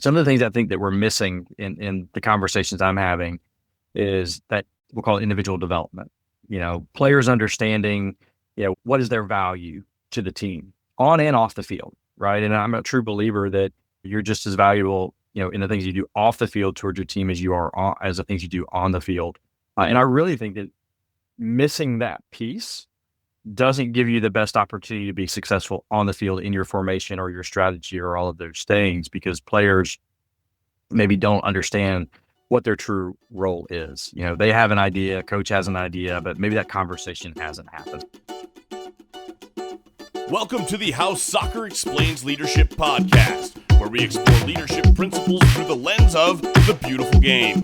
some of the things I think that we're missing in the conversations I'm having is that we'll call it individual development. Players understanding, what is their value to the team on and off the field, right? And I'm a true believer that you're just as valuable, in the things you do off the field towards your team as you are as the things you do on the field. And I really think that missing that piece doesn't give you the best opportunity to be successful on the field in your formation or your strategy or all of those things, because players maybe don't understand what their true role is. They have an idea, coach has an idea, but maybe that conversation hasn't happened. Welcome to the How Soccer Explains Leadership podcast, where we explore leadership principles through the lens of the beautiful game.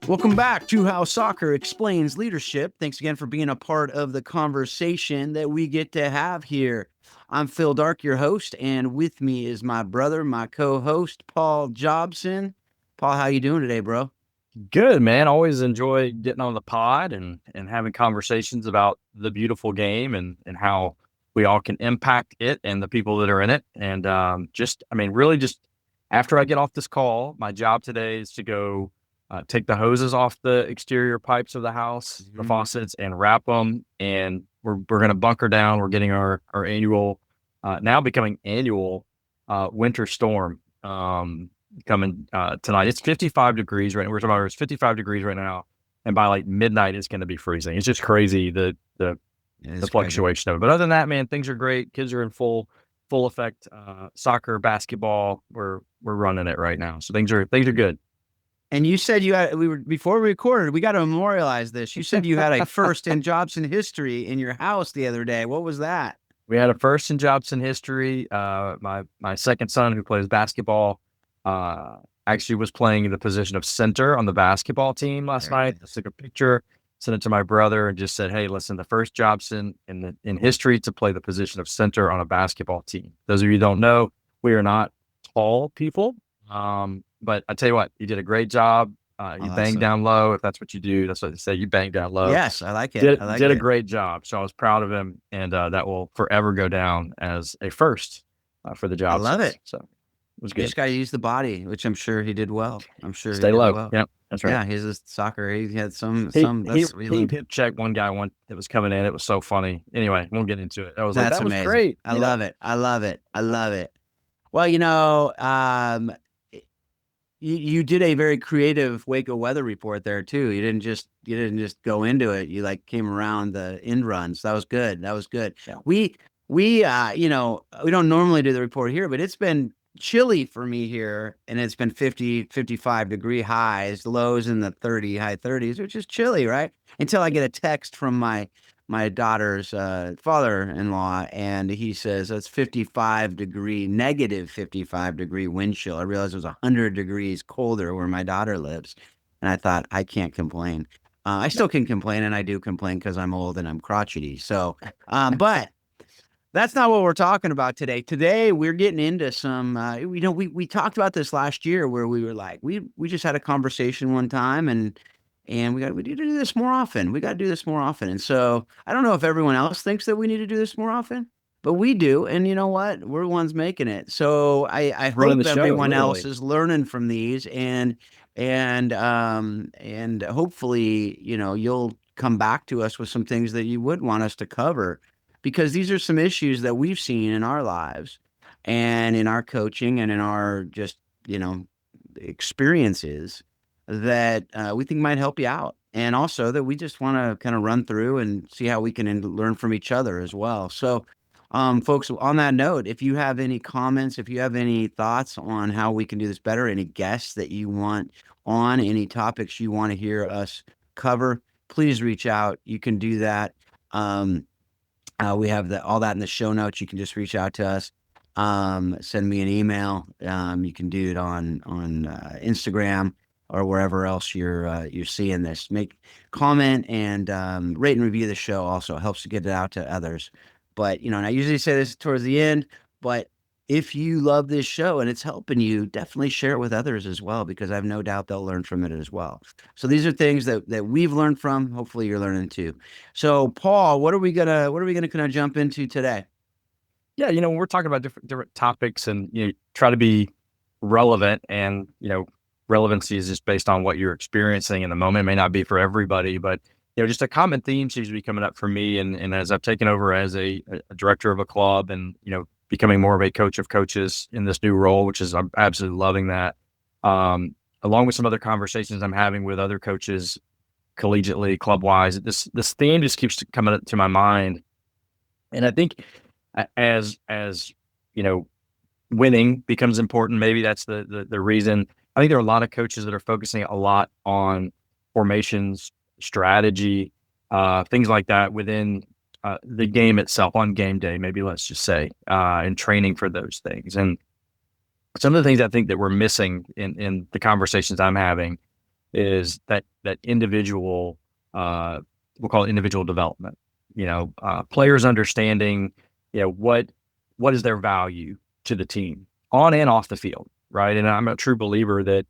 Welcome back to How Soccer Explains Leadership. Thanks again for being a part of the conversation that we get to have here. I'm Phil Dark, your host, and with me is my brother, my co-host, Paul Jobson. Paul, how you doing today, bro? Good, man. Always enjoy getting on the pod and having conversations about the beautiful game and how we all can impact it and the people that are in it. And really just after I get off this call, my job today is to go take the hoses off the exterior pipes of the house, the faucets, and wrap them. And we're going to bunker down. We're getting our annual, now becoming annual winter storm coming tonight. It's 55 degrees right now. We're talking about it's 55 degrees right now. And by like midnight, it's going to be freezing. It's just crazy, the fluctuation of it. But other than that, man, things are great. Kids are in full effect. Soccer, basketball, we're running it right now. So things are good. And you said before we recorded, we got to memorialize this. You said you had a first in Jobson history in your house the other day. What was that? We had a first in Jobson history. My second son, who plays basketball, actually was playing the position of center on the basketball team last night. I took a picture, sent it to my brother, and just said, "Hey, listen, the first Jobson in history to play the position of center on a basketball team." Those of you who don't know, we are not tall people. But I tell you what, you did a great job. You banged down low. If that's what you do, that's what they say. You banged down low. Yes, I like it. Did a great job. So I was proud of him, and that will forever go down as a first for the job. I love it. So it was good. You just got to use the body, which I'm sure he did well. Stay low. Well. Yep, that's right. Yeah, he's a soccer. He had some. He hip checked one guy that was coming in. It was so funny. Anyway, we'll get into it. That was amazing. Great. I love it. Well, you did a very creative Waco weather report there too. You didn't just go into it. You came around the end runs. That was good. Yeah. We don't normally do the report here, but it's been chilly for me here, and it's been 50, 55 degree highs, lows in the high 30s, which is chilly, right? Until I get a text from my daughter's father-in-law, and he says it's negative 55 degree wind chill. I realized it was 100 degrees colder where my daughter lives, and I thought, I can't complain. I still can complain, and I do complain because I'm old and I'm crotchety. So, but that's not what we're talking about today. Today we're getting into some. We talked about this last year where we were like, we just had a conversation one time, and we need to do this more often. We got to do this more often. And so I don't know if everyone else thinks that we need to do this more often, but we do. And you know what? We're the ones making it. So I hope everyone else is learning from these, and hopefully, you'll come back to us with some things that you would want us to cover, because these are some issues that we've seen in our lives and in our coaching and in our just, experiences that we think might help you out, and also that we just want to kind of run through and see how we can learn from each other as well. So, folks, on that note, if you have any comments, if you have any thoughts on how we can do this better, any guests that you want on, any topics you want to hear us cover, please reach out. You can do that. We have all that in the show notes. You can just reach out to us. Send me an email. You can do it on Instagram or wherever else you're seeing this. Make comment and rate and review the show. Also helps to get it out to others. But and I usually say this towards the end, but if you love this show and it's helping you, definitely share it with others as well, because I have no doubt they'll learn from it as well. So these are things that we've learned from. Hopefully you're learning too. So Paul, what are we gonna kind of jump into today? Yeah, we're talking about different topics, and try to be relevant, and relevancy is just based on what you're experiencing in the moment. It may not be for everybody, but just a common theme seems to be coming up for me. And as I've taken over as a director of a club, and becoming more of a coach of coaches in this new role, which is, I'm absolutely loving that. Along with some other conversations I'm having with other coaches collegiately, club wise, this theme just keeps coming up to my mind. And I think as winning becomes important. Maybe that's the reason. I think there are a lot of coaches that are focusing a lot on formations, strategy, things like that within the game itself on game day, maybe let's just say, and training for those things. And some of the things I think that we're missing in the conversations I'm having is that individual, we'll call it individual development. Players understanding, what is their value to the team on and off the field, right? And I'm a true believer that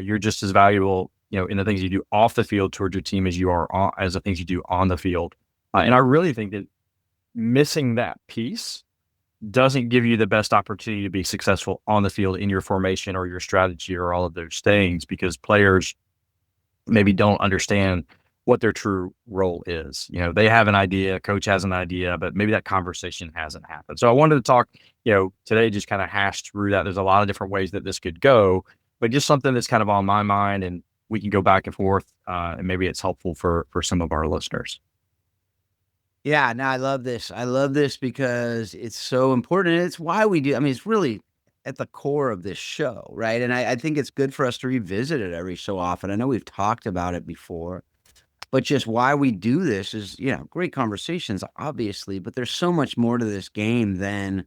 you're just as valuable, in the things you do off the field towards your team as you are as the things you do on the field. And I really think that missing that piece doesn't give you the best opportunity to be successful on the field in your formation or your strategy or all of those things, because players maybe don't understand what their true role is. They have an idea, coach has an idea, but maybe that conversation hasn't happened. So I wanted to talk, today, just kind of hash through that. There's a lot of different ways that this could go, but just something that's kind of on my mind, and we can go back and forth, and maybe it's helpful for some of our listeners. Yeah, no, I love this. I love this because it's so important. And it's why we do. I mean, it's really at the core of this show, right? And I think it's good for us to revisit it every so often. I know we've talked about it before, but just why we do this is, great conversations, obviously, but there's so much more to this game than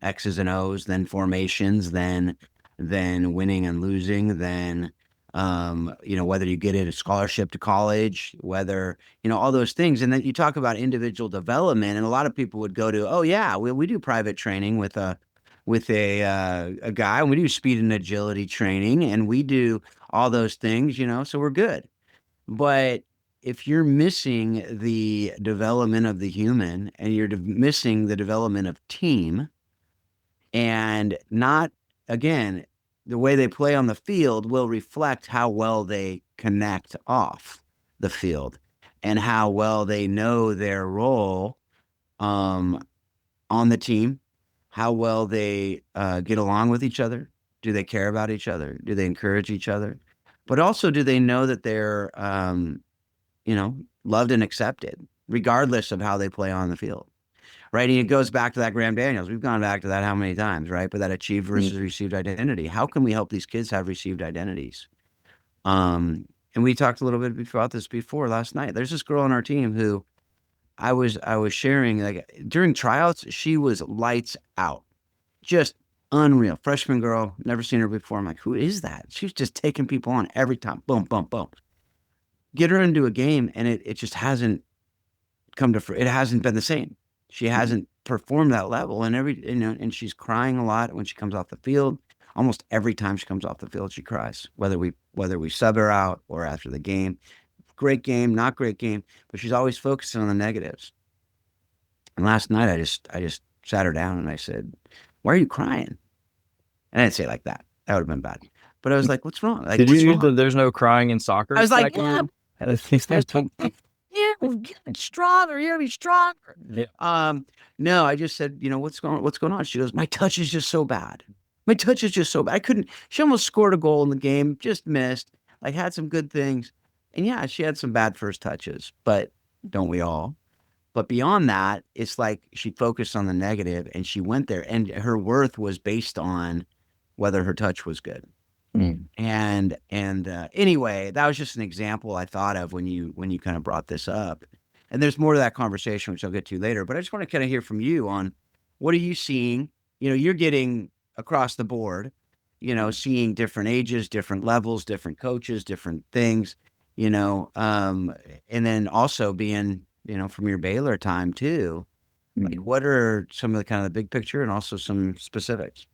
X's and O's, than formations, than winning and losing, than whether you get a scholarship to college, whether, all those things. And then you talk about individual development, and a lot of people would go to, oh yeah, we do private training with a guy, and we do speed and agility training, and we do all those things, so we're good. But if you're missing the development of the human, and you're missing the development of team, and not, again, the way they play on the field will reflect how well they connect off the field and how well they know their role on the team, how well they get along with each other. Do they care about each other? Do they encourage each other? But also, do they know that they're, loved and accepted, regardless of how they play on the field? Right. And it goes back to that Graham Daniels. We've gone back to that how many times, right? But that achieved versus received identity. How can we help these kids have received identities? And we talked a little bit about this before last night. There's this girl on our team who I was sharing, like, during tryouts, she was lights out, just unreal. Freshman girl, never seen her before. I'm like, who is that? She's just taking people on every time. Boom, boom, boom. Get her into a game, and it just hasn't it hasn't been the same. She hasn't performed that level, and and she's crying a lot when she comes off the field. Almost every time she comes off the field, she cries, whether we sub her out or after the game. Great game, not great game, but she's always focusing on the negatives. And last night, I just sat her down and I said, "Why are you crying?" And I didn't say it like that. That would have been bad. But I was like, "What's wrong?" Like, Did what's you wrong? use there's no crying in soccer? I was like, "Yeah, Yeah, we're getting stronger. You're gonna be stronger. Yeah. No, I just said, what's going on? She goes, my touch is just so bad. My touch is just so bad. She almost scored a goal in the game, just missed, like had some good things. And yeah, she had some bad first touches, but don't we all? But beyond that, it's like she focused on the negative, and she went there, and her worth was based on whether her touch was good. And anyway, that was just an example I thought of when you kind of brought this up. And there's more to that conversation, which I'll get to later. But I just want to kind of hear from you on, what are you seeing? You're getting across the board, seeing different ages, different levels, different coaches, different things, and then also being, from your Baylor time too. Like, what are some of the kind of the big picture and also some specifics?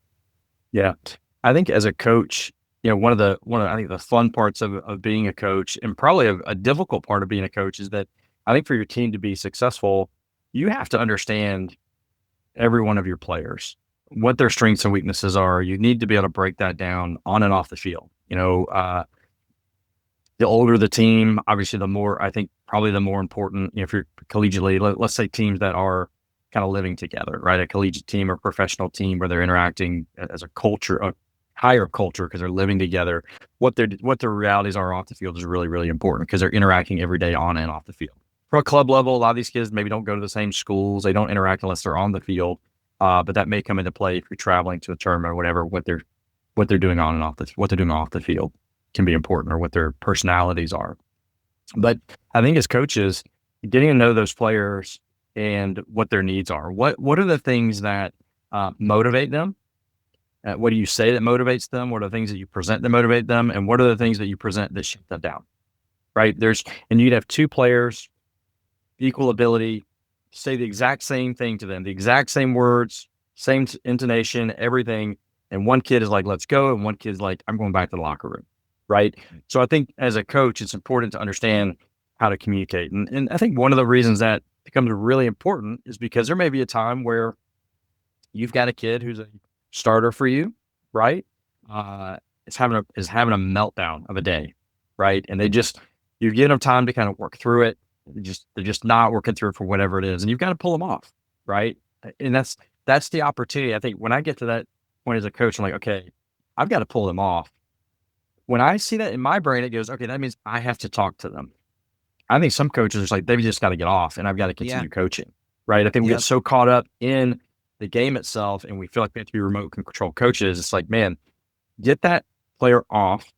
Yeah. I think as a coach, one of the I think the fun parts of being a coach, and probably a difficult part of being a coach, is that I think for your team to be successful, you have to understand every one of your players, what their strengths and weaknesses are. You need to be able to break that down on and off the field. The older the team, obviously, the more, I think, probably the more important, if you're collegiately, let's say teams that are kind of living together, right? A collegiate team or professional team where they're interacting as a culture, a higher culture, because they're living together. What their realities are off the field is really, really important, because they're interacting every day on and off the field. For a club level, a lot of these kids maybe don't go to the same schools. They don't interact unless they're on the field. But that may come into play if you're traveling to a tournament or whatever. What they're doing on and off what they're doing off the field can be important, or what their personalities are. But I think as coaches, getting to know those players and what their needs are. What are the things that motivate them? What do you say that motivates them? What are the things that you present that motivate them? And what are the things that you present that shut them down? Right? And you'd have two players, equal ability, say the exact same thing to them, the exact same words, same intonation, everything. And one kid is like, let's go. And one kid's like, I'm going back to the locker room. Right. So I think as a coach, it's important to understand how to communicate. And I think one of the reasons that becomes really important is because there may be a time where you've got a kid who's a starter for you, right? Is having a meltdown of a day, right? And you give them time to kind of work through it. They're just not working through it for whatever it is, and you've got to pull them off, right? And that's the opportunity. I think when I get to that point as a coach, I'm like, okay, I've got to pull them off. When I see that in my brain, it goes, okay, that means I have to talk to them. I think some coaches are like, they've just got to get off, and I've got to continue coaching, right? I think we get so caught up in the game itself, and we feel like we have to be remote control coaches. It's like, man, get that player off,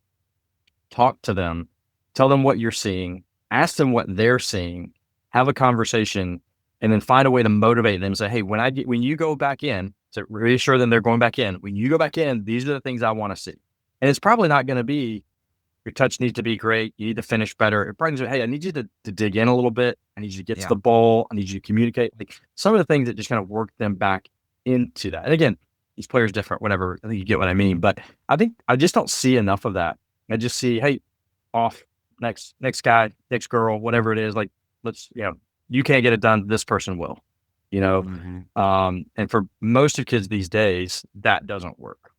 talk to them, tell them what you're seeing, ask them what they're seeing, have a conversation, and then find a way to motivate them. Say, hey, when you go back in, to reassure them they're going back in. When you go back in, these are the things I want to see. And it's probably not going to be, your touch needs to be great. You need to finish better. It probably, hey, I need you to dig in a little bit. I need you to get to the ball. I need you to communicate. Like some of the things that just kind of work them back into that. And again, each player's different, whatever. I think you get what I mean. But I think I just don't see enough of that. I just see, hey, off, next guy, next girl, whatever it is. Like, you can't get it done. This person will, and for most of kids these days, that doesn't work,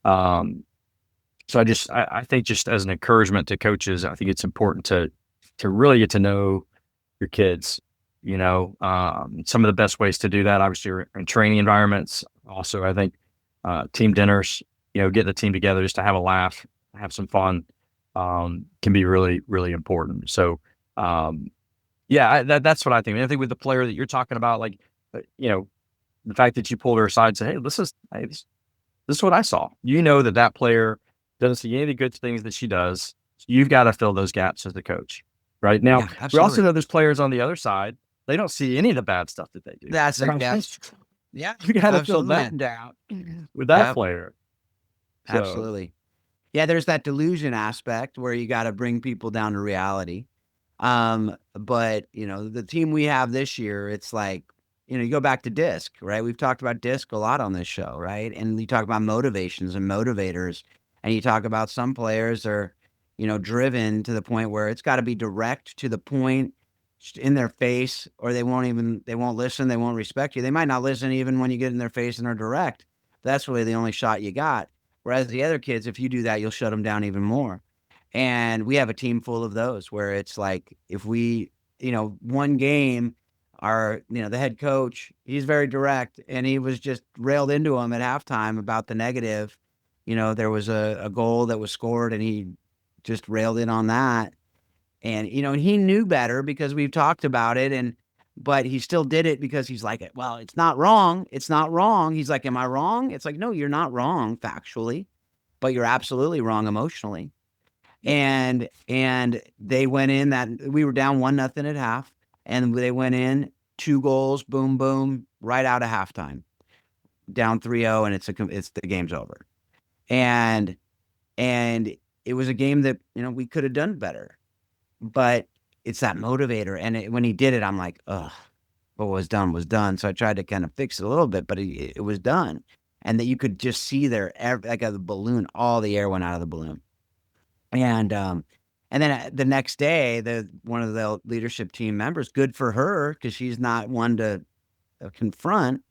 So I think just as an encouragement to coaches, I think it's important to really get to know your kids. Some of the best ways to do that, obviously, are in training environments. Also, I think team dinners, getting the team together just to have a laugh, have some fun, can be really, really important. So, that's what I think. I think with the player that you're talking about, like, the fact that you pulled her aside and said, hey, this is what I saw. That player doesn't see any of the good things that she does. So you've got to fill those gaps as the coach. Right now, we also know there's players on the other side. They don't see any of the bad stuff that they do. You got to fill that down with that player. So, absolutely. Yeah, there's that delusion aspect where you got to bring people down to reality. But the team we have this year, it's like, you go back to DISC, right? We've talked about DISC a lot on this show, right? And you talk about motivations and motivators, and you talk about some players are, driven to the point where it's got to be direct to the point, in their face, or they won't listen. They won't respect you. They might not listen even when you get in their face and are direct. That's really the only shot you got. Whereas the other kids, if you do that, you'll shut them down even more. And we have a team full of those where it's like, if we, one game, the head coach, he's very direct, and he was just railed into him at halftime about the negative. There was a goal that was scored, and he just railed in on that. And, he knew better because we've talked about it, but he still did it because he's like, well, it's not wrong. It's not wrong. He's like, am I wrong? It's like, no, you're not wrong factually, but you're absolutely wrong emotionally. And they went in we were down 1-0 at half, and they went in 2 goals, boom, boom, right out of halftime, down 3-0, and it's the game's over. And it was a game that, we could have done better, but it's that motivator. And when he did it, I'm like, ugh, what was done was done. So I tried to kind of fix it a little bit, but it was done. And that you could just see there, like a balloon, all the air went out of the balloon. And then the next day, one of the leadership team members, good for her, because she's not one to confront,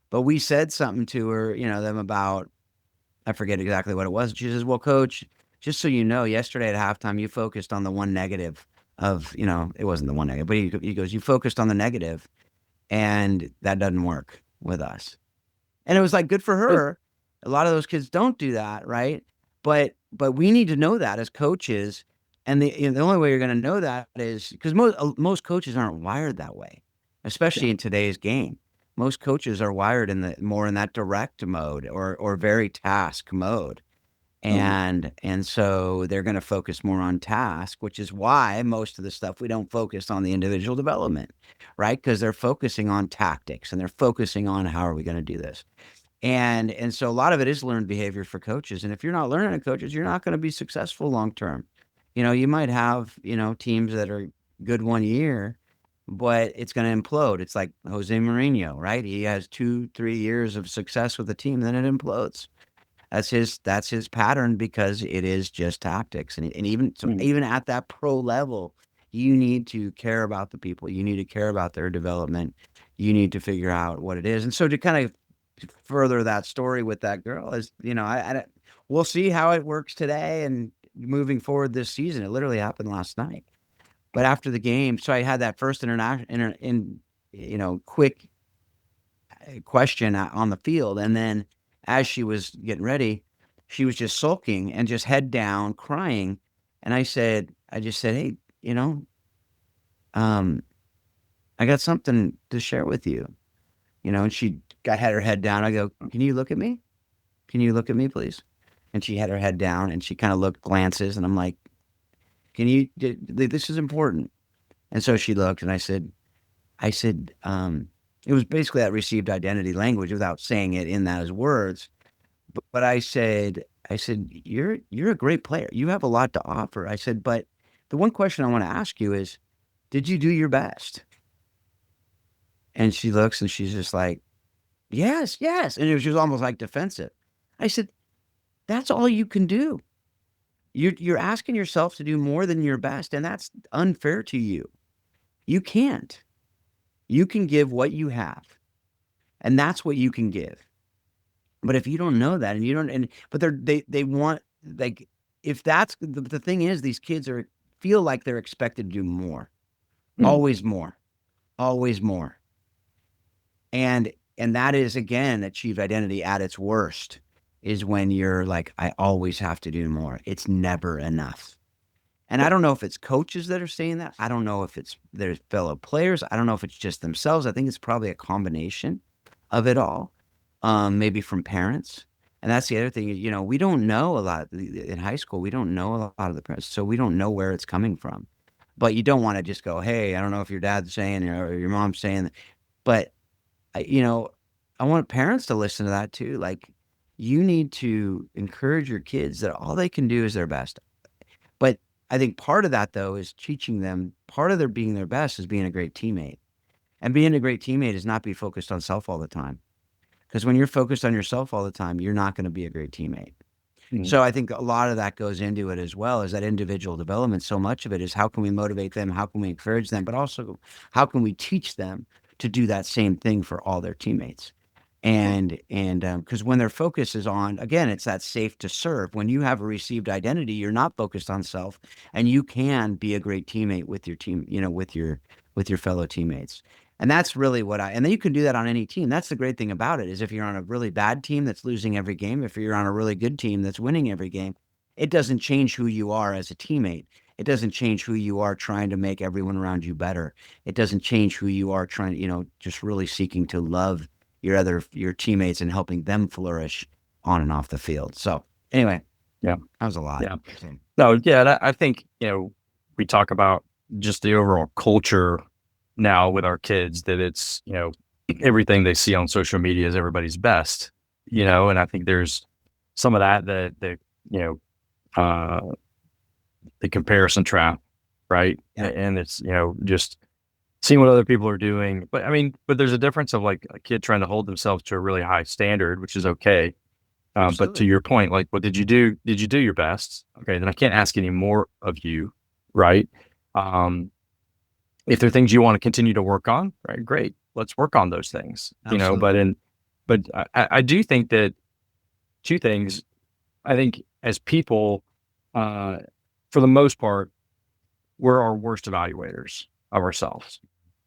But we said something to her, them about, I forget exactly what it was. She says, "Well, coach, just so you know, yesterday at halftime, you focused on the one negative of, it wasn't the one negative, but he goes, you focused on the negative, and that doesn't work with us." And it was like, good for It, her. A lot of those kids don't do that, right? But we need to know that as coaches. And the only way you're going to know that is because most coaches aren't wired that way, yeah. especially in today's game. Most coaches are wired more in that direct mode or very task mode. Mhm. And so they're going to focus more on task, which is why most of the stuff we don't focus on the individual development, right? Because they're focusing on tactics and they're focusing on how are we going to do this. And so a lot of it is learned behavior for coaches. And if you're not learning it, coaches, you're not going to be successful long term. You might have, teams that are good one year, but it's going to implode. It's like Jose Mourinho, right? He has 2, 3 years of success with the team, then it implodes. That's his pattern because it is just tactics. And even so, Mhm. even at that pro level, you need to care about the people. You need to care about their development. You need to figure out what it is. And so to kind of further that story with that girl is, we'll see how it works today and moving forward this season. It literally happened last night. But after the game, so I had that first quick question on the field. And then as she was getting ready, she was just sulking and just head down, crying. And I just said, "Hey, um, I got something to share with you." And she had her head down. I go, "Can you look at me? Can you look at me, please?" And she had her head down and she kind of looked, glances. And I'm like, this is important. And so she looked and I said, it was basically that received identity language without saying it in those words. But I said, you're a great player. You have a lot to offer. I said, but the one question I want to ask you is, did you do your best? And she looks and she's just like, yes, yes. And she was almost like defensive. I said, that's all you can do. You're asking yourself to do more than your best, and that's unfair to you. You can't. You can give what you have, and that's what you can give. But if you don't know that and you don't but they want, like, if that's the thing is, these kids feel like they're expected to do more. Mhm. Always more. Always more. And that is, again, achieved identity at its worst, is when you're like, I always have to do more. It's never enough. And I don't know if it's coaches that are saying that. I don't know if it's their fellow players. I don't know if it's just themselves. I think it's probably a combination of it all, maybe from parents. And that's the other thing. We don't know a lot in high school. We don't know a lot of the parents, so we don't know where it's coming from. But you don't want to just go, "Hey, I don't know if your dad's saying or your mom's saying that." But I, you know, I want parents to listen to that too. Like, you need to encourage your kids that all they can do is their best. But I think part of that, though, is teaching them, part of their being their best is being a great teammate. And being a great teammate is not be focused on self all the time. Because when you're focused on yourself all the time, you're not going to be a great teammate. Mhm. So I think a lot of that goes into it as well, is that individual development. So much of it is how can we motivate them? How can we encourage them? But also, how can we teach them to do that same thing for all their teammates? And because when their focus is on, again, it's that safe to serve. When you have a received identity, you're not focused on self, and you can be a great teammate with your team, with your fellow teammates. And that's really and then you can do that on any team. That's the great thing about it, is if you're on a really bad team that's losing every game, if you're on a really good team that's winning every game, it doesn't change who you are as a teammate. It doesn't change who you are trying to make everyone around you better. It doesn't change who you are trying, just really seeking to love your teammates and helping them flourish on and off the field. So anyway, Yeah. that was a lot. Yeah. So, No, yeah, and I think, we talk about just the overall culture now with our kids, that it's, everything they see on social media is everybody's best, and I think there's some of that, you know, uh, the comparison trap, right? yeah, And it's, just seeing what other people are doing. But I mean, but there's a difference of like a kid trying to hold themselves to a really high standard, which is okay. But to absolutely. your point, like, what did you do? Did you do your best? Okay, then I can't ask any more of you, right? Um, if there are things you want to continue to work on, right? Great, let's work on those things. But Absolutely. But I do think that two things. I think as people, for the most part, we're our worst evaluators of ourselves,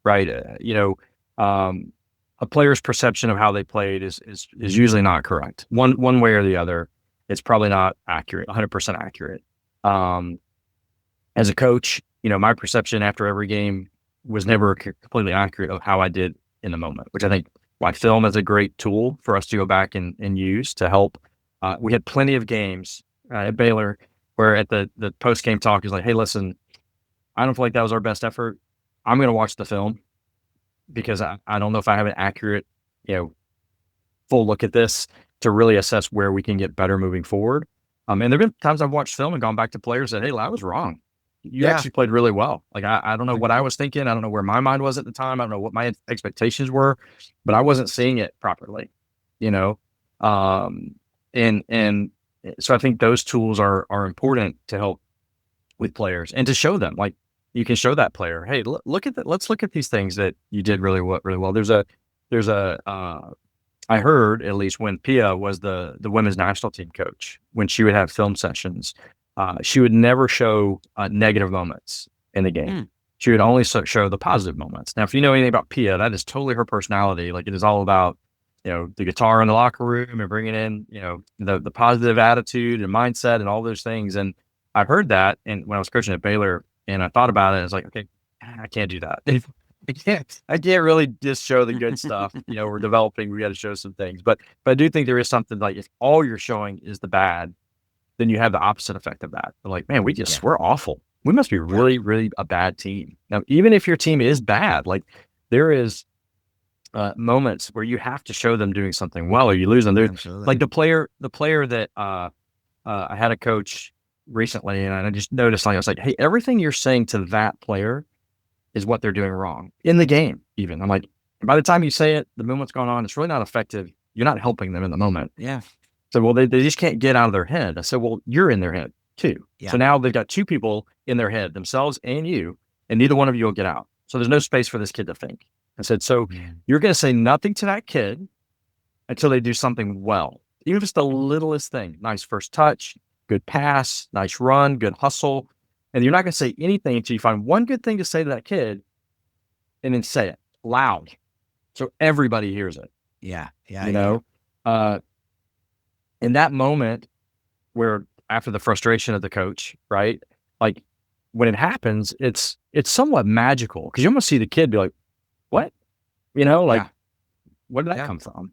right? A player's perception of how they played is usually not correct. One way or the other, it's probably not accurate, 100% accurate. Um, as a coach, my perception after every game was never completely accurate of how I did in the moment, which I think why film is a great tool for us to go back and use to help. We had plenty of games at Baylor where at the post game talk is like, hey, listen, I don't feel like that was our best effort. I'm going to watch the film because I don't know if I have an accurate, full look at this to really assess where we can get better moving forward. And there've been times I've watched film and gone back to players and said, hey, I was wrong. You Yeah. actually played really well. Like, I don't know what I was thinking. I don't know where my mind was at the time. I don't know what my expectations were, but I wasn't seeing it properly, you know? And so I think those tools are important to help with players and to show them, like, you can show that player, hey, look at that. Let's look at these things that you did really well. I heard at least when Pia was the women's national team coach, when she would have film sessions, she would never show negative moments in the game. She would only show the positive moments. Now, if you know anything about Pia, that is totally her personality. Like, it is all about, the guitar in the locker room and bringing in, the positive attitude and mindset and all those things. And I've heard that. And when I was coaching at Baylor and I thought about it, I was like, okay, I can't do that. I can't really just show the good stuff. We're developing, we got to show some things. But I do think there is something like, if all you're showing is the bad, then you have the opposite effect of that. They're like, man, we're awful. We must be really, really a bad team. Now, even if your team is bad, like, there is moments where you have to show them doing something well, or you lose them. There's like the player that I had a coach recently, and I just noticed, like, I was like, hey, everything you're saying to that player is what they're doing wrong in the game. Even I'm like, by the time you say it, the moment's going on, it's really not effective. You're not helping them in the moment. Yeah. So, well, they just can't get out of their head. I said, well, you're in their head too. Yeah. So now they've got two people in their head, themselves and you, and neither one of you will get out. So there's no space for this kid to think. I said, so you're going to say nothing to that kid until they do something well, even if it's the littlest thing. Nice first touch, good pass, nice run, good hustle. And you're not going to say anything until you find one good thing to say to that kid, and then say it loud so everybody hears it. Yeah. In that moment where, after the frustration of the coach, right? Like, when it happens, it's somewhat magical, because you almost see the kid be like, what? Where did that come from?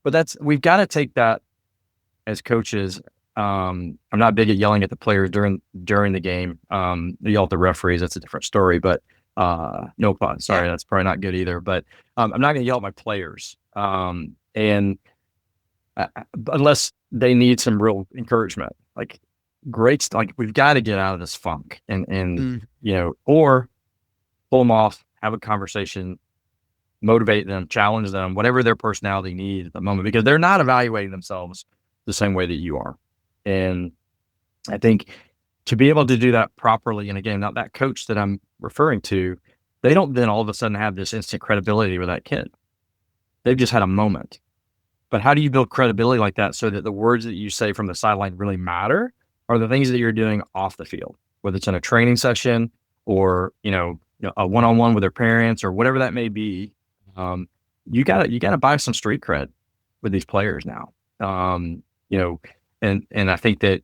But we've got to take that as coaches. I'm not big at yelling at the players during the game. Yell at the referees, that's a different story, but no fun. Sorry, that's probably not good either. But I'm not going to yell at my players. And unless they need some real encouragement, like, like, we've got to get out of this funk and or pull them off, have a conversation, motivate them, challenge them, whatever their personality needs at the moment, because they're not evaluating themselves the same way that you are. And I think to be able to do that properly, and again, not that coach that I'm referring to, they don't then all of a sudden have this instant credibility with that kid. They've just had a moment. But how do you build credibility like that so that the words that you say from the sideline really matter, are the things that you're doing off the field, whether it's in a training session or, a one-on-one with their parents or whatever that may be. You gotta buy some street cred with these players now. And I think that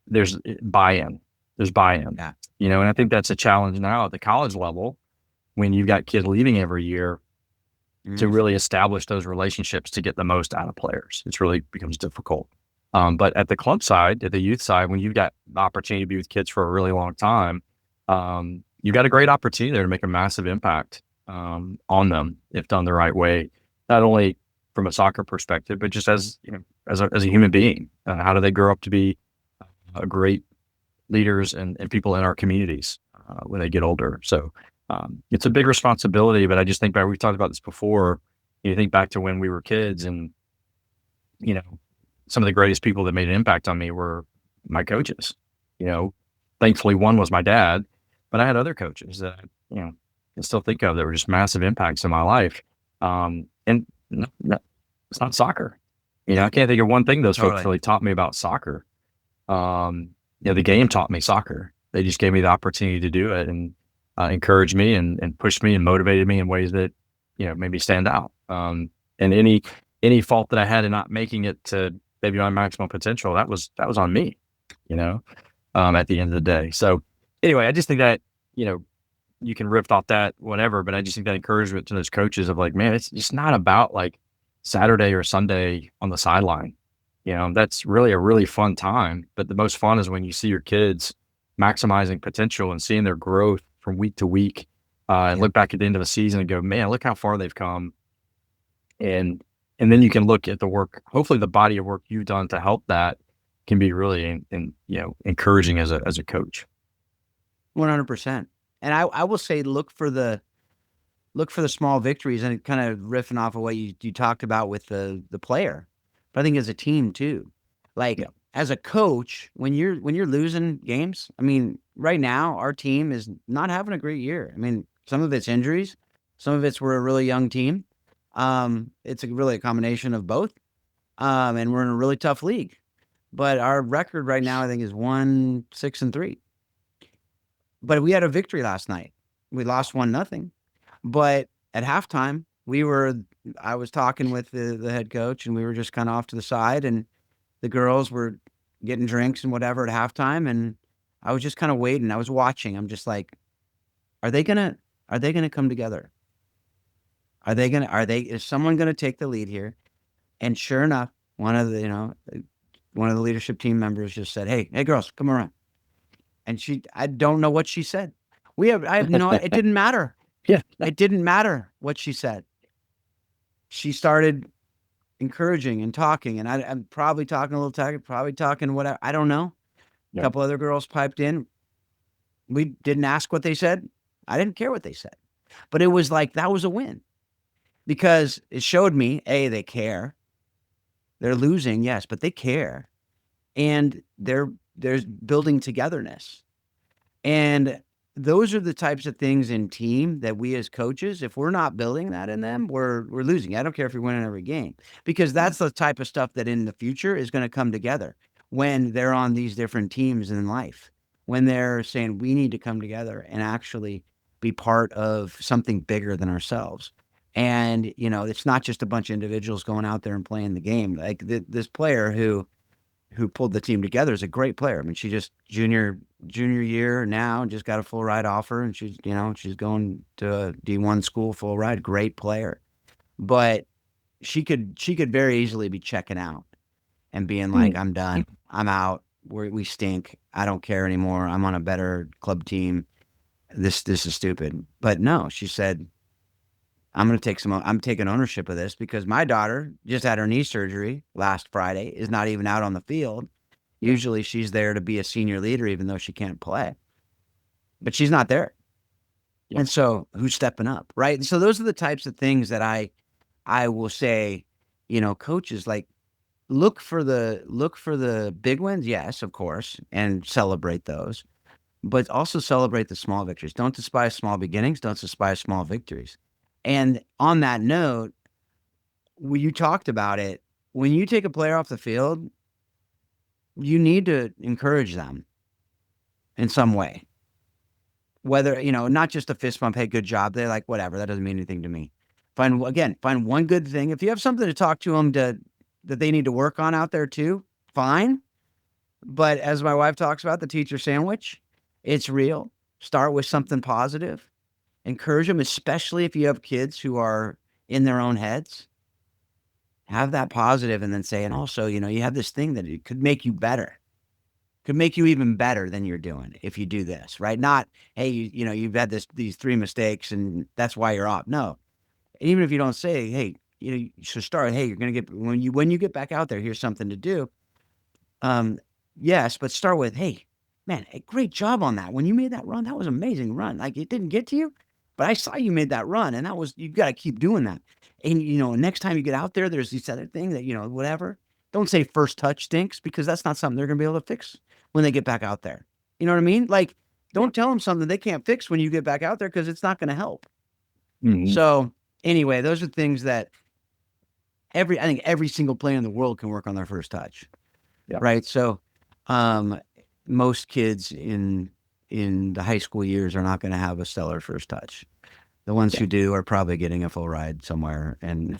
there's buy-in. Yeah. And I think that's a challenge now at the college level, when you've got kids leaving every year, to really establish those relationships to get the most out of players. It's really becomes difficult. But at the club side, at the youth side, when you've got the opportunity to be with kids for a really long time, you've got a great opportunity there to make a massive impact on them if done the right way, not only from a soccer perspective, but just as a human being. How do they grow up to be great leaders and people in our communities when they get older? So it's a big responsibility, but I just think we've talked about this before. You think back to when we were kids, and some of the greatest people that made an impact on me were my coaches. Thankfully one was my dad, but I had other coaches that I can still think of that were just massive impacts in my life. And It's not soccer. I can't think of one thing those folks Totally. really taught me about soccer. The game taught me soccer. They just gave me the opportunity to do it and encouraged me and pushed me and motivated me in ways that, made me stand out. And any fault that I had in not making it to maybe my maximum potential, that was on me, you know, at the end of the day. So anyway, I just think that, you can riff off that, whatever, but I just think that encouragement to those coaches of like, man, it's just not about like Saturday or Sunday on the sideline. That's really a really fun time. But the most fun is when you see your kids maximizing potential and seeing their growth from week to week, and Yeah. look back at the end of the season and go, man, look how far they've come. And then you can look at the work. Hopefully, the body of work you've done to help that can be really, encouraging as a coach. 100%. And I will say, look for the small victories, and kind of riffing off of what you talked about with the player. But I think as a team too, like Yeah. as a coach, when you're losing games, I mean, right now our team is not having a great year. I mean, some of it's injuries, some of it's we're a really young team. It's really a combination of both. And we're in a really tough league. But our record right now, I think, is 1-6-3. But we had a victory last night. We lost 1-0. But at halftime, I was talking with the head coach, and we were just kind of off to the side, and the girls were getting drinks and whatever at halftime. And I was just kind of waiting. I was watching. I'm just like, are they gonna come together? Is someone gonna take the lead here? And sure enough, one of the leadership team members just said, hey girls, come around. And I don't know what she said. I have no, it didn't matter. Yeah. It didn't matter what she said. She started encouraging and talking, and I'm probably talking a little tired, probably talking whatever. I don't know. Yeah. A couple other girls piped in. We didn't ask what they said. I didn't care what they said. But it was like, that was a win, because it showed me, A, they care. They're losing, yes, but they care. And there's building togetherness. And those are the types of things in team that we as coaches, if we're not building that in them, we're losing. I don't care if you're winning every game, because that's the type of stuff that in the future is going to come together when they're on these different teams in life, when they're saying we need to come together and actually be part of something bigger than ourselves. And, it's not just a bunch of individuals going out there and playing the game. Like this player who pulled the team together is a great player. I mean, she just junior year now, just got a full ride offer, and she's going to a D1 school, full ride, great player. But she could very easily be checking out and being like, I'm done. I'm out. We stink. I don't care anymore. I'm on a better club team. This is stupid. But no, she said, I'm taking ownership of this, because my daughter just had her knee surgery last Friday, is not even out on the field. Usually she's there to be a senior leader, even though she can't play, but she's not there. Yeah. And so who's stepping up? Right. And so those are the types of things that I will say, coaches, like, look for the big wins. Yes, of course. And celebrate those, but also celebrate the small victories. Don't despise small beginnings. Don't despise small victories. And on that note, when you talked about it, when you take a player off the field, you need to encourage them in some way. Whether, not just a fist bump, hey, good job. They're like, whatever, that doesn't mean anything to me. Find one good thing. If you have something to talk to them that they need to work on out there too, fine. But as my wife talks about, the teacher sandwich, it's real. Start with something positive. Encourage them, especially if you have kids who are in their own heads. Have that positive, and then say, and also, you have this thing that it could make you better. Could make you even better than you're doing if you do this, right? Not, hey, you've had these 3 mistakes and that's why you're off. No. Even if you don't say, hey, you should start, hey, you're going to get, when you get back out there, here's something to do. Yes, but start with, hey, man, great job on that. When you made that run, that was an amazing run. Like, it didn't get to you, but I saw you made that run, and you've got to keep doing that. And, next time you get out there, there's this other thing that, whatever. Don't say first touch stinks, because that's not something they're going to be able to fix when they get back out there. You know what I mean? Like, don't tell them something they can't fix when you get back out there, because it's not going to help. Mhm. So anyway, those are things that I think every single player in the world can work on their first touch. Yeah. Right. So, most kids in the high school years are not going to have a stellar first touch. The ones Yeah. who do are probably getting a full ride somewhere and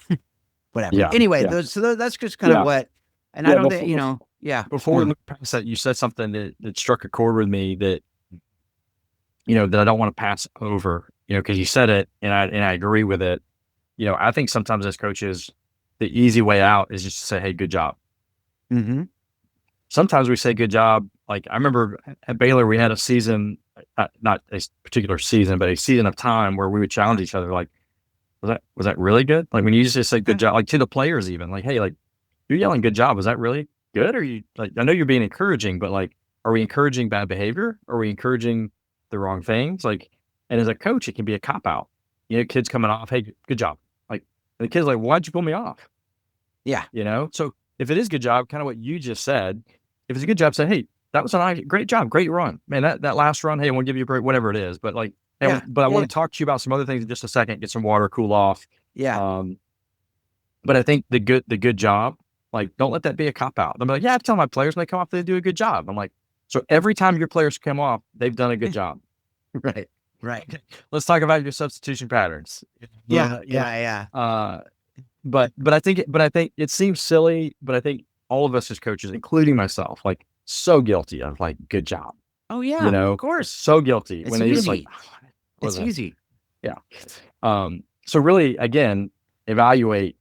whatever. Yeah. Anyway, Yeah. that's just kind of Yeah. what, and I Yeah. don't think, yeah. Before we move past that, you said something that struck a chord with me that, that I don't want to pass over, because you said it and I agree with it. I think sometimes as coaches, the easy way out is just to say, hey, good job. Mm-hmm. Sometimes we say good job. Like I remember at Baylor, we had a season, not a particular season, but a season of time where we would challenge each other. Like, was that really good? Like when you just say good job, like to the players, even like, hey, like you're yelling good job. Was that really good? Or you like, I know you're being encouraging, but like, are we encouraging bad behavior? Are we encouraging the wrong things? Like, and as a coach, it can be a cop out. Kids coming off, hey, good job. Like, and the kid's like, why'd you pull me off? Yeah. So if it is good job, kind of what you just said, if it's a good job, say, hey, that was a nice, great job, great run, man. That last run, hey, I want to give you a break, whatever it is. But like, hey, Yeah. but I Yeah. want to talk to you about some other things in just a second. Get some water, cool off. Yeah. But I think the good job, like, don't let that be a cop out. I'm like, yeah, I tell my players when they come off, they do a good job. I'm like, so every time your players come off, they've done a good job. Right. Right. Okay, let's talk about your substitution patterns. Yeah. Yeah. But I think it seems silly, but I think all of us as coaches, including myself, like so guilty of like good job. Oh yeah. Of course. So guilty It's when they just like easy. what It's was that? easy. Yeah. So really again, evaluate,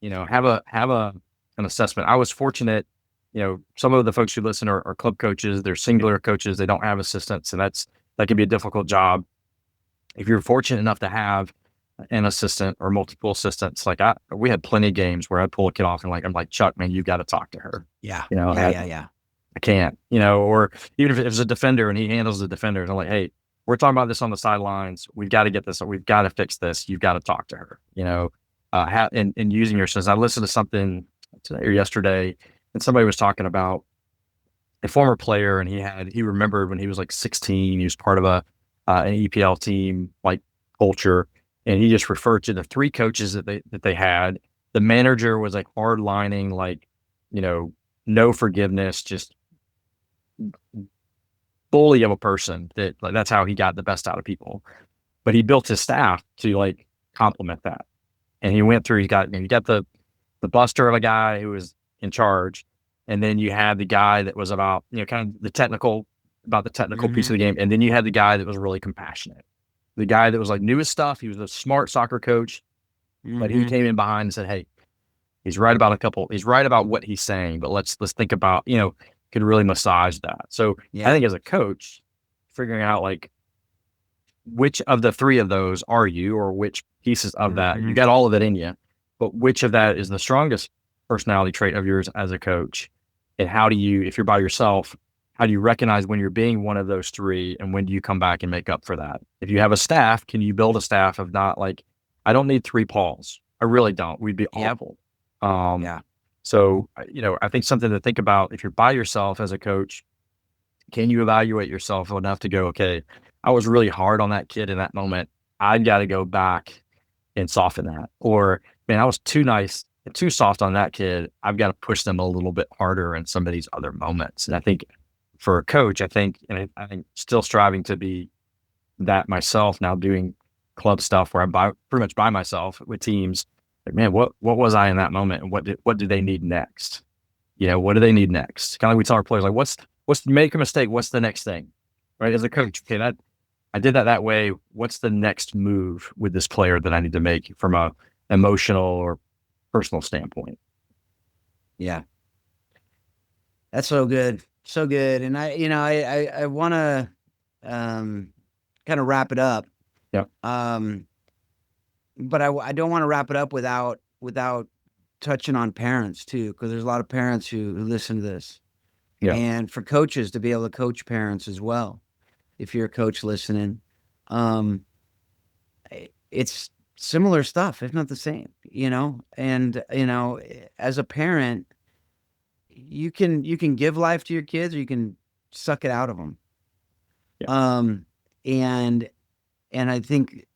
have an assessment. I was fortunate, some of the folks who listen are club coaches, they're singular coaches, they don't have assistants, and that can be a difficult job. If you're fortunate enough to have an assistant or multiple assistants, like we had plenty of games where I'd pull a kid off and like, I'm like, Chuck, man, you got to talk to her. Yeah. I, Yeah. I can't, or even if it was a defender and he handles the defenders, I'm like, hey, we're talking about this on the sidelines. We've got to get this. We've got to fix this. You've got to talk to her, and using your sense. I listened to something today or yesterday and somebody was talking about a former player and he remembered when he was like 16, he was part of an EPL team, like culture. And he just referred to the three coaches that they had. The manager was like hardlining, like, no forgiveness, just bully of a person that like, that's how he got the best out of people. But he built his staff to like complement that. And he went through, you got the buster of a guy who was in charge. And then you had the guy that was about, kind of the technical piece of the game. And then you had the guy that was really compassionate. The guy that was like knew his stuff. He was a smart soccer coach, but he came in behind and said, hey, he's right about what he's saying, but let's think about, could really massage that. So I think as a coach, figuring out like which of the three of those are you, or which pieces of that, you got all of it in you, but which of that is the strongest personality trait of yours as a coach? And how do you, if you're by yourself, how do you recognize when you're being one of those three, and when do you come back and make up for that? If you have a staff, can you build a staff of not like, I don't need three Pauls. I really don't. We'd be awful. So, I think something to think about if you're by yourself as a coach, can you evaluate yourself enough to go, okay, I was really hard on that kid in that moment. I've got to go back and soften that. Or, man, I was too nice and too soft on that kid. I've got to push them a little bit harder in some of these other moments. And I think for a coach, I think still striving to be that myself now, doing club stuff where I'm pretty much by myself with teams. Like, man, what was I in that moment, and what do they need next? What do they need next? Kind of like we tell our players, like, what's make a mistake? What's the next thing, right? As a coach, okay, that I did that way. What's the next move with this player that I need to make from a emotional or personal standpoint? Yeah. That's so good. So good. And I want to kind of wrap it up. Yeah. But I don't want to wrap it up without touching on parents too, because there's a lot of parents who listen to this. Yeah. And for coaches to be able to coach parents as well. If you're a coach listening, it's similar stuff, if not the same, and, as a parent, you can give life to your kids, or you can suck it out of them. Yeah. And I think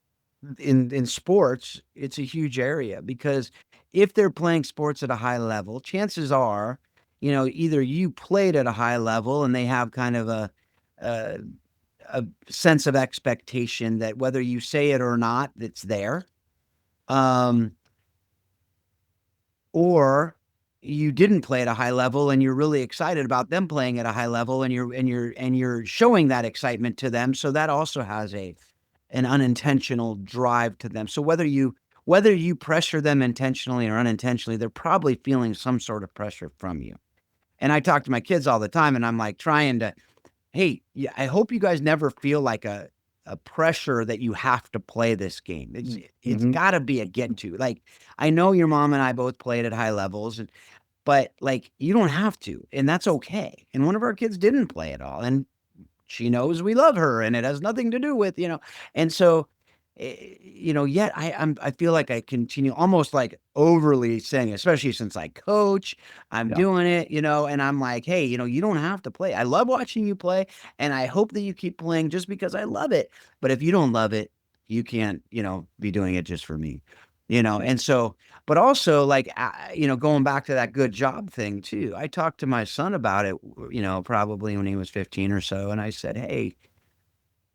in sports, it's a huge area, because if they're playing sports at a high level, chances are, either you played at a high level and they have kind of a, a sense of expectation that whether you say it or not, it's there. Or you didn't play at a high level and you're really excited about them playing at a high level, and you're showing that excitement to them. So that also has an unintentional drive to them. So whether you pressure them intentionally or unintentionally, they're probably feeling some sort of pressure from you. And I talk to my kids all the time, and I'm like trying to, hey, yeah, I hope you guys never feel like a pressure that you have to play this game. It's got to be a get to. Like, I know your mom and I both played at high levels, but like, you don't have to, and that's okay. And one of our kids didn't play at all, and she knows we love her, and it has nothing to do with. And so, yet I feel like I continue almost like overly saying, especially since I coach, I'm Yeah. doing it, and I'm like, hey, you don't have to play. I love watching you play, and I hope that you keep playing just because I love it. But if you don't love it, you can't, be doing it just for me, and so, but also like, going back to that good job thing too. I talked to my son about it, probably when he was 15 or so. And I said, hey,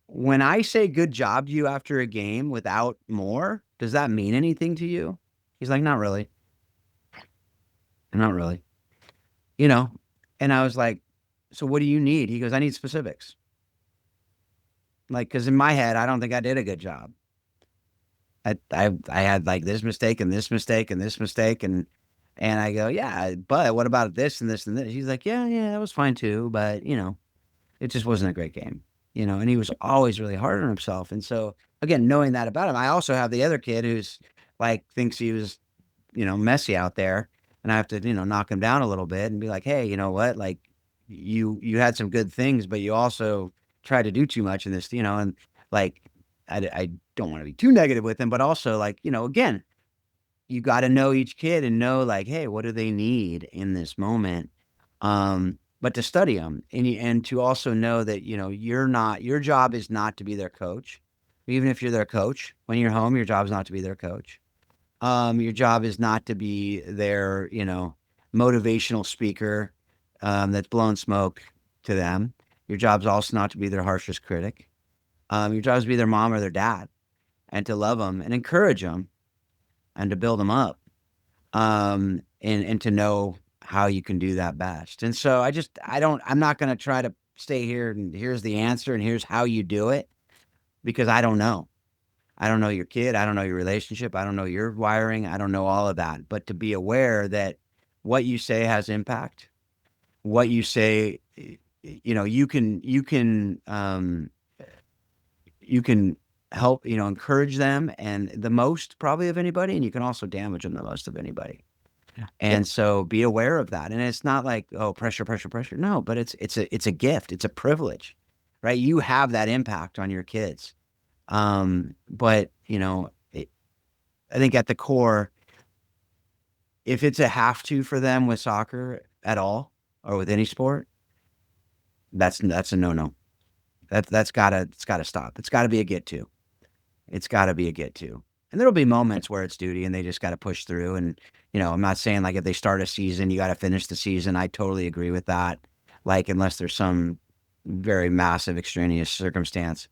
when I say good job to you after a game without more, does that mean anything to you? He's like, not really. Not really. You know, and I was like, so what do you need? He goes, I need specifics. Like, because in my head, I don't think I did a good job. I had like this mistake and this mistake and this mistake, and I go, yeah, but what about this and this and this? He's like, yeah, that was fine too, but it just wasn't a great game, and he was always really hard on himself. And so again, knowing that about him, I also have the other kid who's like thinks he was, messy out there, and I have to, knock him down a little bit and be like, hey, you know what? Like, you had some good things, but you also tried to do too much in this, and like, I don't want to be too negative with him, but also like, again, you got to know each kid and know like, hey, what do they need in this moment? But to study them, and to also know that, your job is not to be their coach. Even if you're their coach, when you're home, your job is not to be their coach. Your job is not to be their, motivational speaker, that's blowing smoke to them. Your job's also not to be their harshest critic. Your job is to be their mom or their dad, and to love them and encourage them and to build them up, and to know how you can do that best. And so I'm not going to try to stay here and here's the answer and here's how you do it, because I don't know. I don't know your kid. I don't know your relationship. I don't know your wiring. I don't know all of that. But to be aware that what you say has impact, what you say, you can help, encourage them and the most probably of anybody, and you can also damage them the most of anybody. And so be aware of that. And it's not like, oh, pressure, pressure, pressure. No, but it's a gift. It's a privilege, right? You have that impact on your kids. But I think at the core, if it's a have to for them with soccer at all or with any sport, that's a no. It's gotta stop. It's gotta be a get to. It's gotta be a get to. And there'll be moments where it's duty and they just gotta push through. And, I'm not saying like if they start a season, you gotta finish the season. I totally agree with that. Like, unless there's some very massive extraneous circumstance.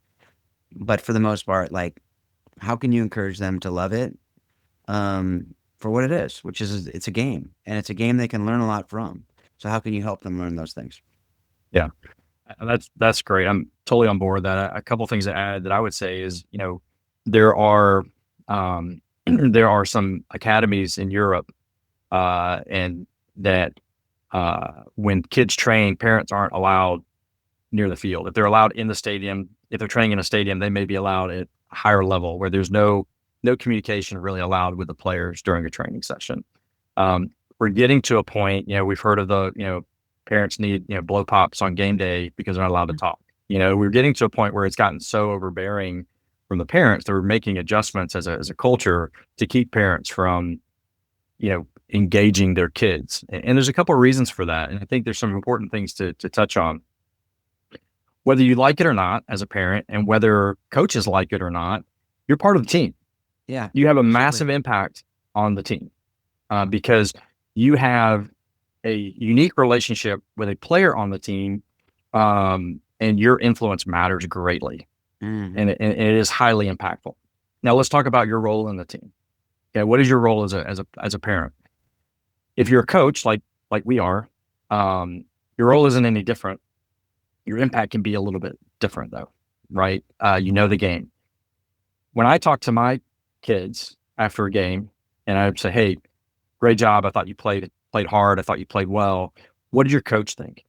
But for the most part, like, how can you encourage them to love it, for what it is, which is it's a game, and it's a game they can learn a lot from. So how can you help them learn those things? Yeah. That's great. I'm totally on board with that. A couple things to add that I would say is, there are there are some academies in Europe, and that when kids train, parents aren't allowed near the field. If they're allowed in the stadium, if they're training in a stadium, they may be allowed at a higher level where there's no communication really allowed with the players during a training session. We're getting to a point, we've heard of parents need, blow pops on game day because they're not allowed to talk. We're getting to a point where it's gotten so overbearing from the parents that we're making adjustments as a culture to keep parents from, engaging their kids. And there's a couple of reasons for that. And I think there's some important things to touch on. Whether you like it or not as a parent, and whether coaches like it or not, you're part of the team. Yeah. You have a absolutely. massive impact on the team. because you have a unique relationship with a player on the team, and your influence matters greatly, and it is highly impactful. Now let's talk about your role in the team. Okay, what is your role as a parent? If you're a coach, like we are, your role isn't any different. Your impact can be a little bit different, though, right? You know the game. When I talk to my kids after a game, and I would say, "Hey, great job! I thought you played hard. I thought you played well. What did your coach think?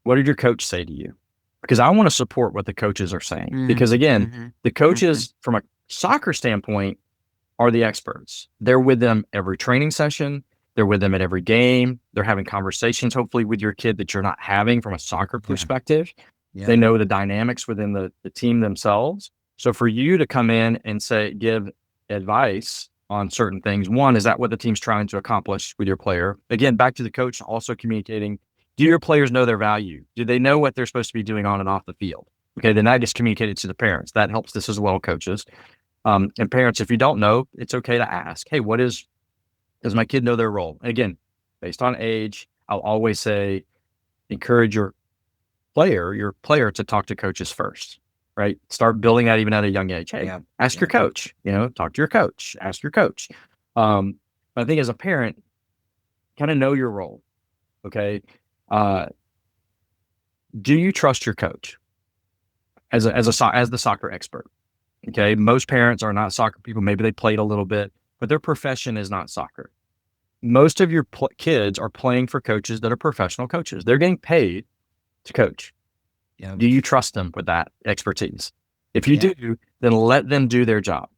What did your coach say to you?" Because I want to support what the coaches are saying. Because again, the coaches from a soccer standpoint are the experts. They're with them every training session. They're with them at every game. They're having conversations, hopefully, with your kid that you're not having from a soccer perspective. Yeah. They know the dynamics within the team themselves. So for you to come in and give advice on certain things, one, is that what the team's trying to accomplish with your player? Again, back to the coach, also communicating, do your players know their value? Do they know what they're supposed to be doing on and off the field? Okay, then that gets communicated to the parents. That helps this as well, coaches. And parents, if you don't know, it's okay to ask, hey, does my kid know their role? And again, based on age, I'll always say, encourage your player to talk to coaches first, right? Start building that even at a young age. Hey, ask your coach, talk to your coach, ask your coach. But I think as a parent, kind of know your role. Okay. Do you trust your coach as the soccer expert? Okay. Most parents are not soccer people. Maybe they played a little bit, but their profession is not soccer. Most of your kids are playing for coaches that are professional coaches. They're getting paid to coach. Yeah. Do you trust them with that expertise? If you do, then let them do their job.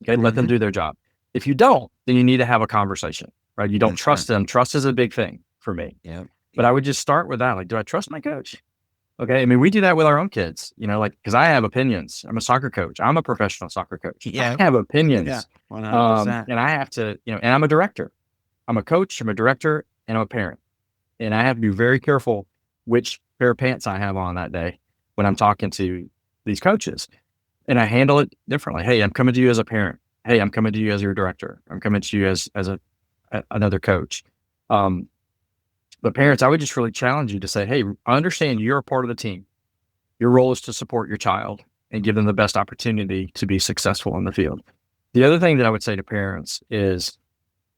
Okay. Let them do their job. If you don't, then you need to have a conversation, right? You don't trust them. Trust is a big thing for me. Yeah. But I would just start with that. Like, do I trust my coach? Okay. I mean, we do that with our own kids, because I have opinions. I'm a soccer coach. I'm a professional soccer coach. Yeah. I have opinions. Yeah. 100%. And I have to, and I'm a director. I'm a coach, I'm a director, and I'm a parent. And I have to be very careful which pair of pants I have on that day when I'm talking to these coaches. And I handle it differently. Hey, I'm coming to you as a parent. Hey, I'm coming to you as your director. I'm coming to you as another coach. But parents, I would just really challenge you to say, hey, I understand you're a part of the team. Your role is to support your child and give them the best opportunity to be successful on the field. The other thing that I would say to parents is,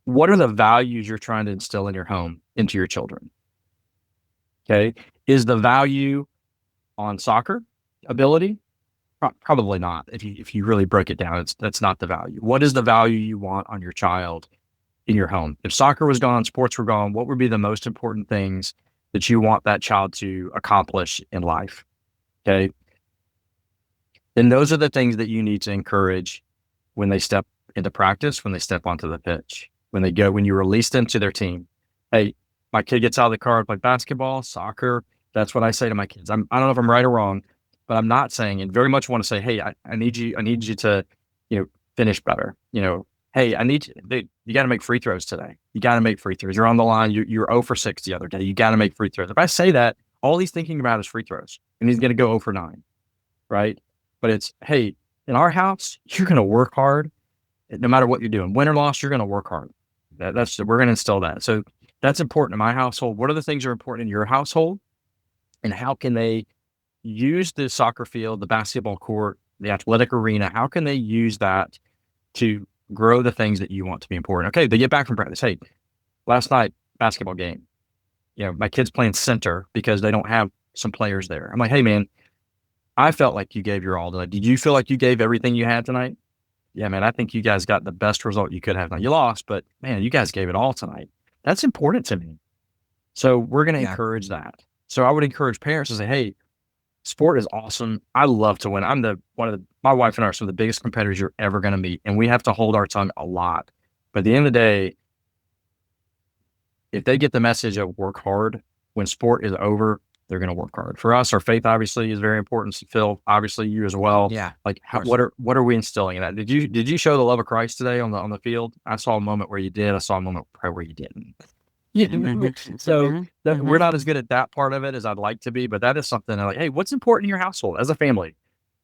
what are the values you're trying to instill in your home into your children? Okay. Is the value on soccer ability? Probably not. If you really break it down, that's not the value. What is the value you want on your child in your home? If soccer was gone, sports were gone, what would be the most important things that you want that child to accomplish in life? Okay. Then those are the things that you need to encourage when they step into practice, when they step onto the pitch, when you release them to their team. Hey, my kid gets out of the car to play basketball, soccer. That's what I say to my kids. I don't know if I'm right or wrong, but I'm not saying, and very much want to say, hey, I need you to, finish better. Hey, you got to make free throws today. You got to make free throws. You're on the line. You're 0 for 6 the other day. You got to make free throws. If I say that, all he's thinking about is free throws, and he's going to go 0 for 9, right? But it's, hey, in our house, you're going to work hard. No matter what you're doing, win or loss, you're going to work hard. We're going to instill that. So that's important in my household. What are the things that are important in your household, and how can they use the soccer field, the basketball court, the athletic arena? How can they use that to grow the things that you want to be important? Okay, they get back from practice. Hey, last night, basketball game. My kid's playing center because they don't have some players there. I'm like, hey, man, I felt like you gave your all tonight. Did you feel like you gave everything you had tonight? Yeah, man, I think you guys got the best result you could have. Now, you lost, but man, you guys gave it all tonight. That's important to me. So we're going to encourage that. So I would encourage parents to say, hey, sport is awesome. I love to win. My wife and I are some of the biggest competitors you're ever going to meet. And we have to hold our tongue a lot. But at the end of the day, if they get the message of work hard, when sport is over, they're going to work hard. For us, our faith obviously is very important. Phil, obviously you as well. Yeah. Like what are we instilling in that? Did you show the love of Christ today on the field? I saw a moment where you did. I saw a moment where you didn't. So we're not as good at that part of it as I'd like to be, but that is something like, hey, what's important in your household as a family?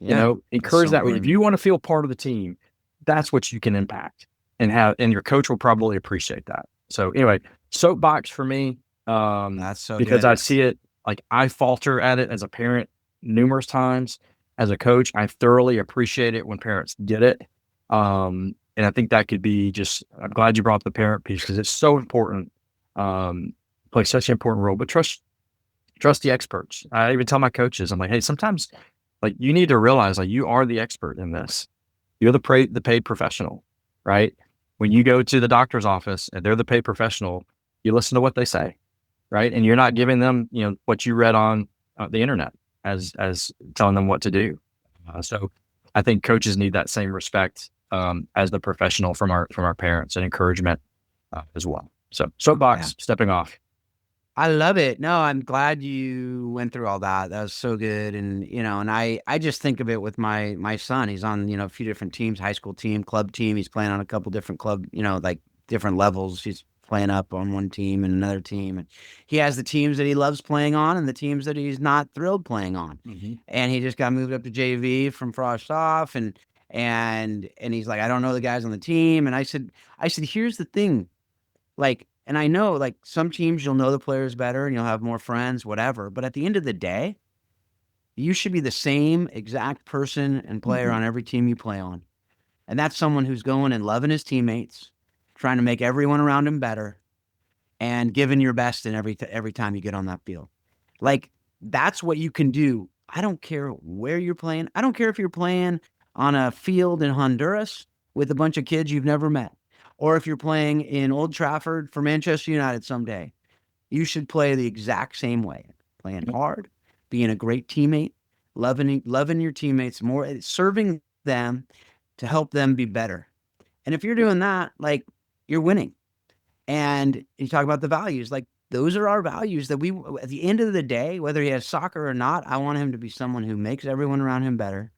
Encourage that. If you want to feel part of the team, that's what you can impact. and your coach will probably appreciate that. So anyway, soapbox for me, That's so because good. I see it, like, I falter at it as a parent numerous times. As a coach, I thoroughly appreciate it when parents get it. And I think that could be just, I'm glad you brought the parent piece because it's so important. Plays such an important role. But trust the experts. I even tell my coaches, I'm like, hey, sometimes, like, you need to realize, like, you are the expert in this. You're the paid professional, right? When you go to the doctor's office and they're the paid professional, you listen to what they say, right? And you're not giving them, what you read on the internet as telling them what to do. So I think coaches need that same respect, as the professional from our parents, and encouragement as well. So Yeah. soapbox, stepping off. I love it. No, I'm glad you went through all that. That was so good. And, and I just think of it with my son. He's on, a few different teams, high school team, club team. He's playing on a couple different club, like different levels. He's playing up on one team and another team. And he has the teams that he loves playing on and the teams that he's not thrilled playing on. And he just got moved up to JV from Frost off, and he's like, I don't know the guys on the team. And I said, here's the thing. Like, and I know, like, some teams you'll know the players better and you'll have more friends, whatever. But at the end of the day, you should be the same exact person and player on every team you play on. And that's someone who's going and loving his teammates, trying to make everyone around him better, and giving your best in every time you get on that field. Like, that's what you can do. I don't care where you're playing. I don't care if you're playing on a field in Honduras with a bunch of kids you've never met, or if you're playing in Old Trafford for Manchester United someday. You should play the exact same way, playing hard, being a great teammate, loving your teammates more, serving them to help them be better. And if you're doing that, like, you're winning. And you talk about the values, like, those are our values that at the end of the day, whether he has soccer or not, I want him to be someone who makes everyone around him better,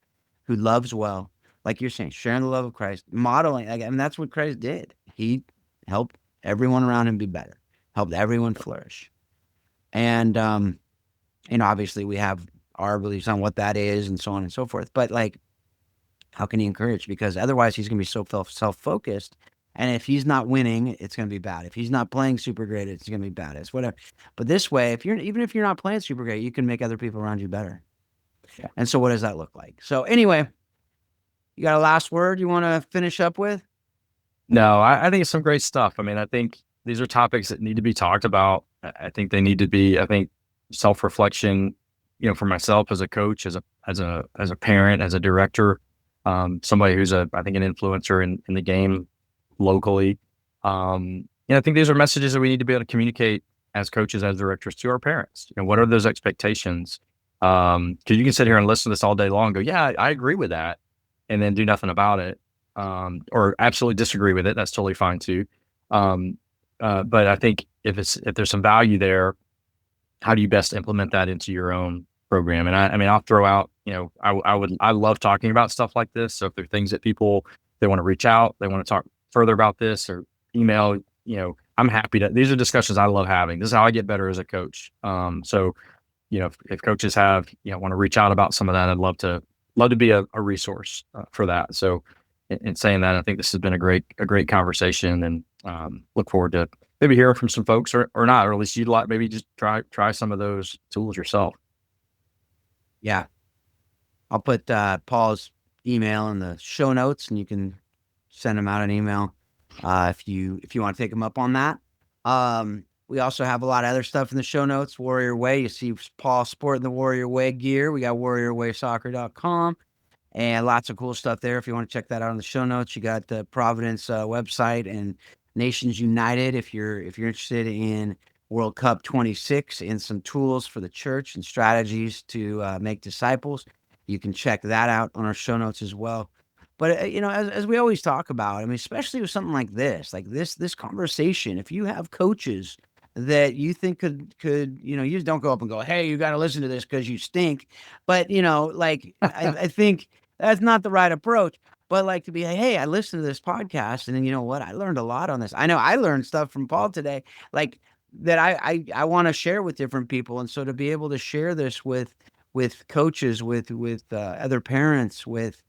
who loves well, like you're saying, sharing the love of Christ, modeling. Like, I mean, that's what Christ did. He helped everyone around him be better, helped everyone flourish. And, obviously we have our beliefs on what that is and so on and so forth. But, like, how can he encourage? Because otherwise he's going to be so self-focused. And if he's not winning, it's going to be bad. If he's not playing super great, it's going to be bad. It's whatever. But this way, even if you're not playing super great, you can make other people around you better. Yeah. And so what does that look like? So anyway, you got a last word you want to finish up with? No, I think it's some great stuff. I mean, I think these are topics that need to be talked about. I think they need to be, I think, self-reflection, for myself as a coach, as a parent, as a director, somebody who's I think, an influencer in the game locally. I think these are messages that we need to be able to communicate as coaches, as directors, to our parents. What are those expectations? Because you can sit here and listen to this all day long and go, yeah, I agree with that, and then do nothing about it. Or absolutely disagree with it. That's totally fine too. But I think if there's some value there, how do you best implement that into your own program? And I mean, I'll throw out, I love talking about stuff like this. So if there are things that people, they want to reach out, they want to talk further about this, or email, I'm happy to, these are discussions I love having. This is how I get better as a coach. So, if coaches have, want to reach out about some of that, I'd love to be a resource for that. So, in saying that, I think this has been a great conversation, and look forward to maybe hearing from some folks, or not, or at least you'd like, maybe just try some of those tools yourself. Yeah. I'll put Paul's email in the show notes, and you can send him out an email if you want to take him up on that. We also have a lot of other stuff in the show notes. Warrior Way, you see Paul sporting the Warrior Way gear. We got warriorwaysoccer.com. And lots of cool stuff there. If you want to check that out in the show notes, you got the Providence website, and Nations United. If you're interested in World Cup 26 and some tools for the church and strategies to make disciples, you can check that out on our show notes as well. But as we always talk about, I mean, especially with something like this conversation, if you have coaches that you think could you just don't go up and go, hey, you got to listen to this because you stink. But I think that's not the right approach. But, like, to be, hey, I listened to this podcast, and then, you know what, I learned a lot on this. I know I learned stuff from Paul today, like, that I want to share with different people. And so to be able to share this with coaches, with other parents, with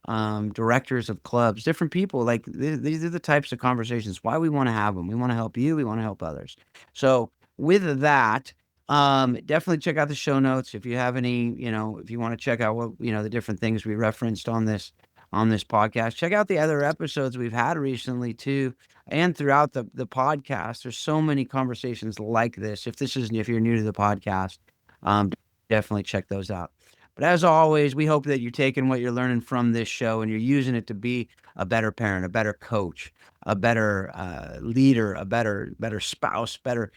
directors of clubs, different people. Like these are the types of conversations why we want to have them. We want to help you. We want to help others. So with that, definitely check out the show notes if you have any. If you want to check out what the different things we referenced on this podcast. Check out the other episodes we've had recently too, and throughout the podcast. There's so many conversations like this. If you're new to the podcast, definitely check those out. But as always, we hope that you're taking what you're learning from this show and you're using it to be a better parent, a better coach, a better leader, a better spouse, better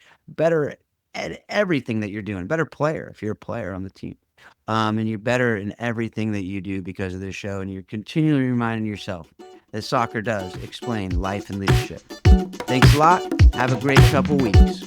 at everything that you're doing, better player if you're a player on the team. And you're better in everything that you do because of this show. And you're continually reminding yourself that soccer does explain life and leadership. Thanks a lot. Have a great couple weeks.